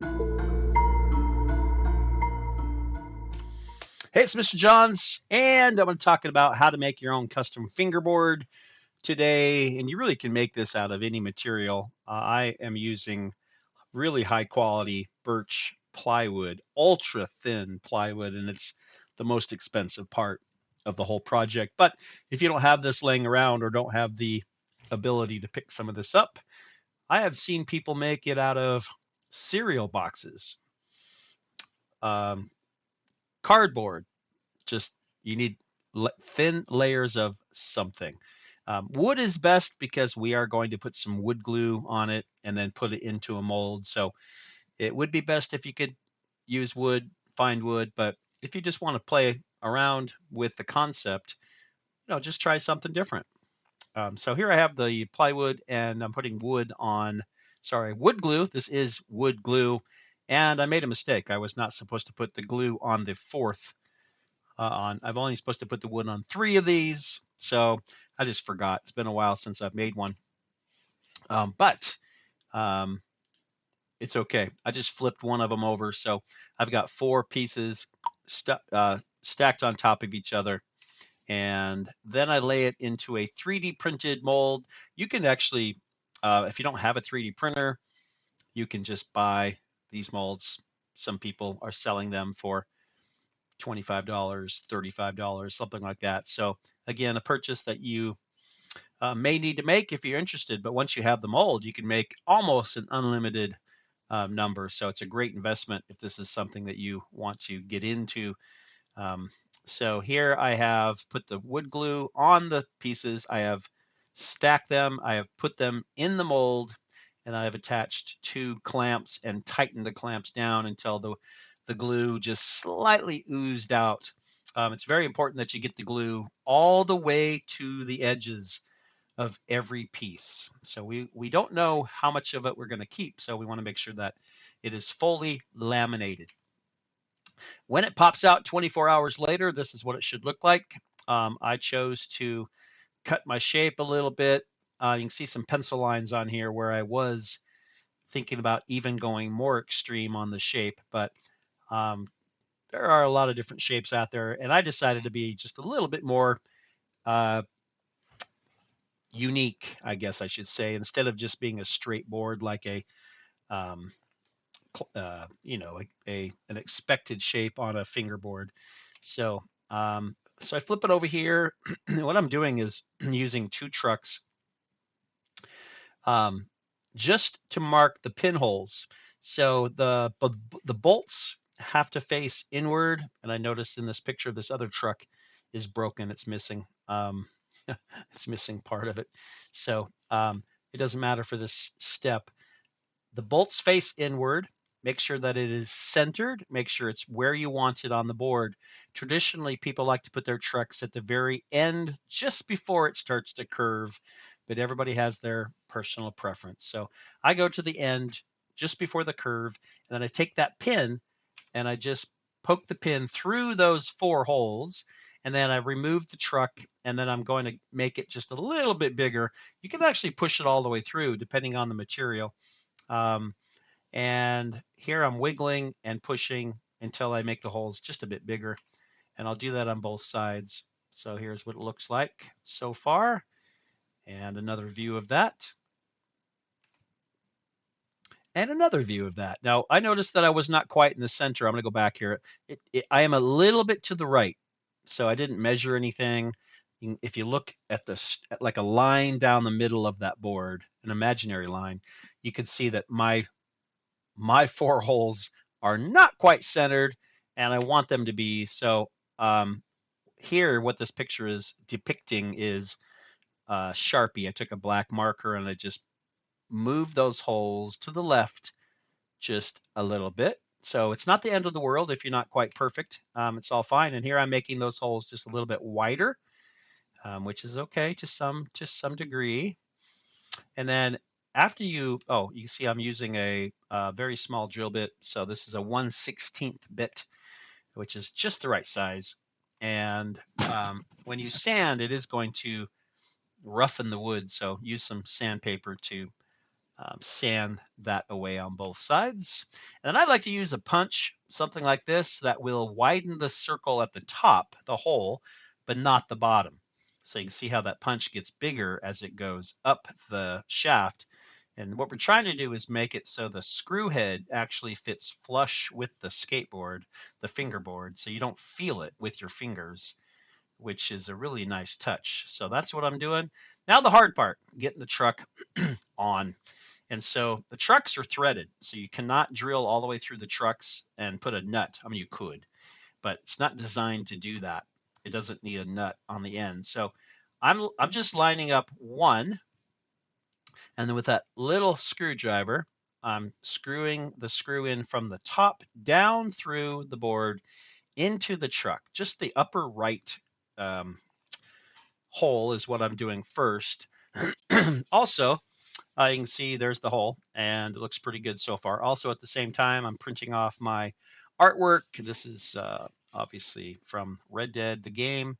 Hey, it's Mr. Johns, and I'm going to talk about how to make your own custom fingerboard today. And you really can make this out of any material. I am using really high quality birch plywood, ultra thin plywood, and it's the most expensive part of the whole project. But if you don't have this laying around or don't have the ability to pick some of this up, I have seen people make it out of cereal boxes, um, cardboard. Just you need thin layers of something. Wood is best because we are going to put some wood glue on it and then put it into a mold. So it would be best if you could use wood, find wood. But if you just want to play around with the concept, just try something different. So here I have the plywood and I'm putting wood glue. This is wood glue. And I made a mistake. I was not supposed to put the glue on the fourth on. I'm only supposed to put the wood on 3 of these, so I just forgot. It's been a while since I've made one, but um, it's okay. I just flipped one of them over, so I've got 4 pieces stacked on top of each other, and then I lay it into a 3D printed mold. You can actually, if you don't have a 3D printer, you can just buy these molds. Some people are selling them for $25, $35, something like that. So again, a purchase that you may need to make if you're interested. But once you have the mold, you can make almost an unlimited number. So it's a great investment if this is something that you want to get into. Um, so here I have put the wood glue on the pieces. I have stacked them. I have put them in the mold, and I have attached 2 clamps and tightened the clamps down until the glue just slightly oozed out. It's very important that you get the glue all the way to the edges of every piece. So we don't know how much of it we're going to keep, so we want to make sure that it is fully laminated. When it pops out 24 hours later, this is what it should look like. I chose to cut my shape a little bit. You can see some pencil lines on here where I was thinking about even going more extreme on the shape, but um, there are a lot of different shapes out there, and I decided to be just a little bit more uh, unique, I guess I should say, instead of just being a straight board like um, an expected shape on a fingerboard. So so I flip it over here. What I'm doing is using 2 trucks um, just to mark the pinholes. So the bolts have to face inward, and I noticed in this picture this other truck is broken. It's missing. It's missing part of it. So it doesn't matter for this step. The bolts face inward. Make sure that it is centered. Make sure it's where you want it on the board. Traditionally, people like to put their trucks at the very end, just before it starts to curve, but everybody has their personal preference. So I go to the end just before the curve, and then I take that pin and I just poke the pin through those 4 holes, and then I remove the truck, and then I'm going to make it just a little bit bigger. You can actually push it all the way through depending on the material. Um, and here I'm wiggling and pushing until I make the holes just a bit bigger. And I'll do that on both sides. So here's what it looks like so far. And another view of that. And another view of that. Now, I noticed that I was not quite in the center. I'm going to go back here. I am a little bit to the right. So I didn't measure anything. If you look at like a line down the middle of that board, an imaginary line, you can see that my 4 holes are not quite centered, and I want them to be. So here, what this picture is depicting is Sharpie. I took a black marker and I just moved those holes to the left just a little bit. So it's not the end of the world if you're not quite perfect. It's all fine. And here I'm making those holes just a little bit wider, which is okay to some degree. And then after you see I'm using a very small drill bit. So this is a 1/16th bit, which is just the right size. And when you sand, it is going to roughen the wood. So use some sandpaper to sand that away on both sides. And then I like to use a punch, something like this, that will widen the circle at the top, the hole, but not the bottom. So you can see how that punch gets bigger as it goes up the shaft. And what we're trying to do is make it so the screw head actually fits flush with the skateboard, the fingerboard, so you don't feel it with your fingers, which is a really nice touch. So that's what I'm doing. Now the hard part, getting the truck on. And so the trucks are threaded, so you cannot drill all the way through the trucks and put a nut. I mean, you could, but it's not designed to do that. It doesn't need a nut on the end. So I'm just lining up one, and then with that little screwdriver, I'm screwing the screw in from the top down through the board into the truck. Just the upper right um, hole is what I'm doing first. Also, you can see there's the hole, and it looks pretty good so far. Also, at the same time, I'm printing off my artwork. This is obviously from Red Dead, the game.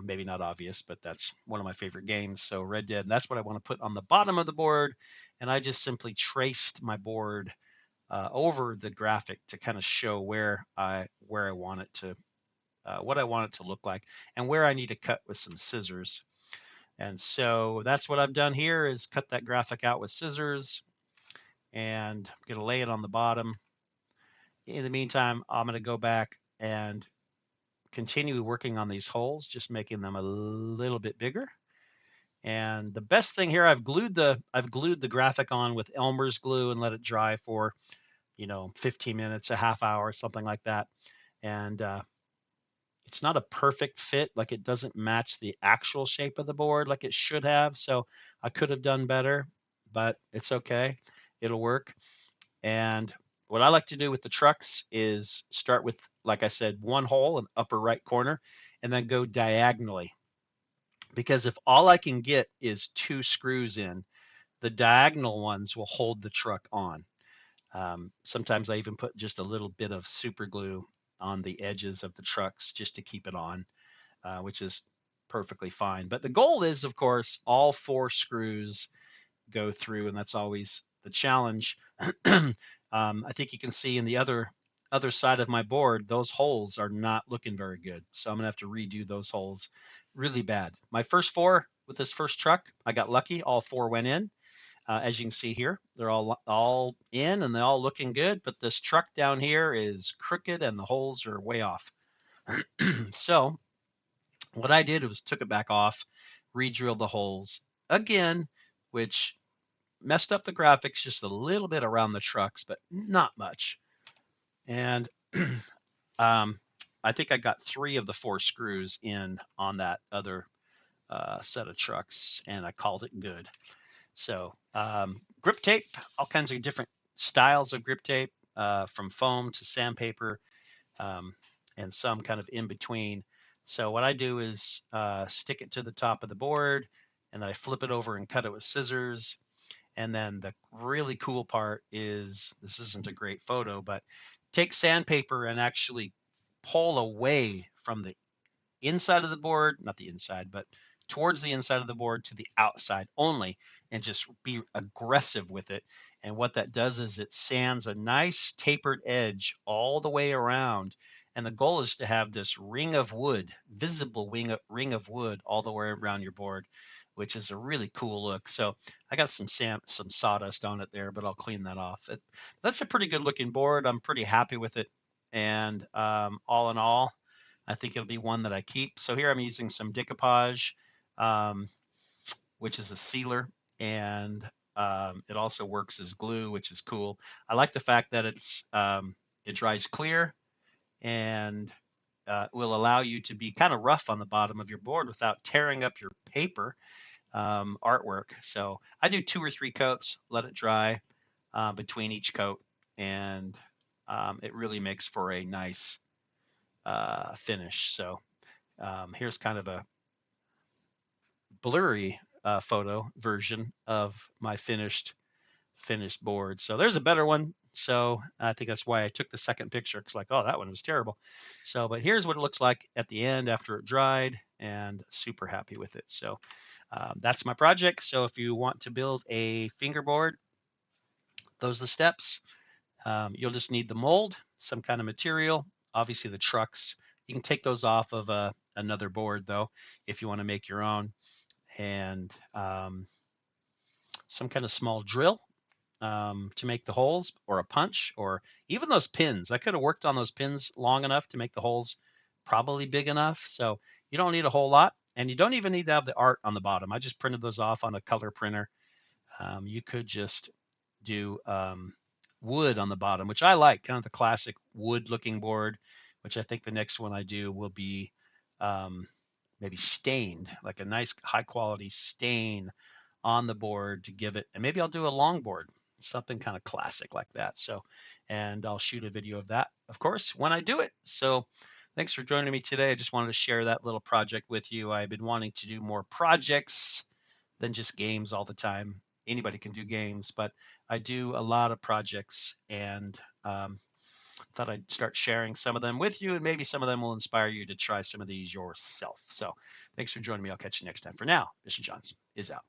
Maybe not obvious, but that's one of my favorite games. So Red Dead, and that's what I want to put on the bottom of the board. And I just simply traced my board over the graphic to kind of show where I want it to, what I want it to look like, and where I need to cut with some scissors. And so that's what I've done here is cut that graphic out with scissors, and I'm going to lay it on the bottom. In the meantime, I'm going to go back and continue working on these holes, just making them a little bit bigger. And the best thing here, I've glued the graphic on with Elmer's glue and let it dry for 15 minutes, a half hour, something like that. And it's not a perfect fit, like it doesn't match the actual shape of the board like it should have. So I could have done better, but it's okay. It'll work. And what I like to do with the trucks is start with, like I said, one hole in the upper right corner and then go diagonally. Because if all I can get is two screws in, the diagonal ones will hold the truck on. Sometimes I even put just a little bit of super glue on the edges of the trucks just to keep it on, which is perfectly fine. But the goal is, of course, all four screws go through, and that's always the challenge. I think you can see in the other side of my board, those holes are not looking very good. So I'm gonna have to redo those holes really bad. My first four with this first truck, I got lucky. All four went in. As you can see here, they're all in and they're all looking good. But this truck down here is crooked and the holes are way off. So what I did was took it back off, re-drilled the holes again, which messed up the graphics just a little bit around the trucks, but not much. And um, I think I got three of the four screws in on that other set of trucks, and I called it good. So grip tape, all kinds of different styles of grip tape, from foam to sandpaper, um, and some kind of in between. So what I do is stick it to the top of the board, and then I flip it over and cut it with scissors. And then the really cool part is, this isn't a great photo, but take sandpaper and actually pull away from the inside of the board, not the inside, but towards the inside of the board to the outside only, and just be aggressive with it. And what that does is it sands a nice tapered edge all the way around. And the goal is to have this ring of wood, visible ring of wood all the way around your board, which is a really cool look. So I got some sawdust on it there, but I'll clean that off. That's a pretty good looking board. I'm pretty happy with it. And all in all, I think it'll be one that I keep. So here I'm using some decoupage, um, which is a sealer, and it also works as glue, which is cool. I like the fact that it dries clear and will allow you to be kind of rough on the bottom of your board without tearing up your paper artwork. So I do 2 or 3 coats, let it dry between each coat, and it really makes for a nice finish. So here's kind of a blurry photo version of my finished board. So there's a better one. So I think that's why I took the second picture, because like, oh, that one was terrible. So, but here's what it looks like at the end after it dried, and super happy with it. So That's my project. So if you want to build a fingerboard, those are the steps. You'll just need the mold, some kind of material, obviously the trucks. You can take those off of another board though, if you want to make your own, and some kind of small drill to make the holes, or a punch, or even those pins. I could have worked on those pins long enough to make the holes probably big enough. So you don't need a whole lot, and you don't even need to have the art on the bottom. I just printed those off on a color printer. You could just do wood on the bottom, which I like, kind of the classic wood looking board, which I think the next one I do will be um, maybe stained, like a nice high quality stain on the board to give it, and maybe I'll do a long board, something kind of classic like that. So, and I'll shoot a video of that, of course, when I do it. So, thanks for joining me today. I just wanted to share that little project with you. I've been wanting to do more projects than just games all the time. Anybody can do games, but I do a lot of projects, and thought I'd start sharing some of them with you, and maybe some of them will inspire you to try some of these yourself. So, thanks for joining me. I'll catch you next time. For now, Mr. Johns is out.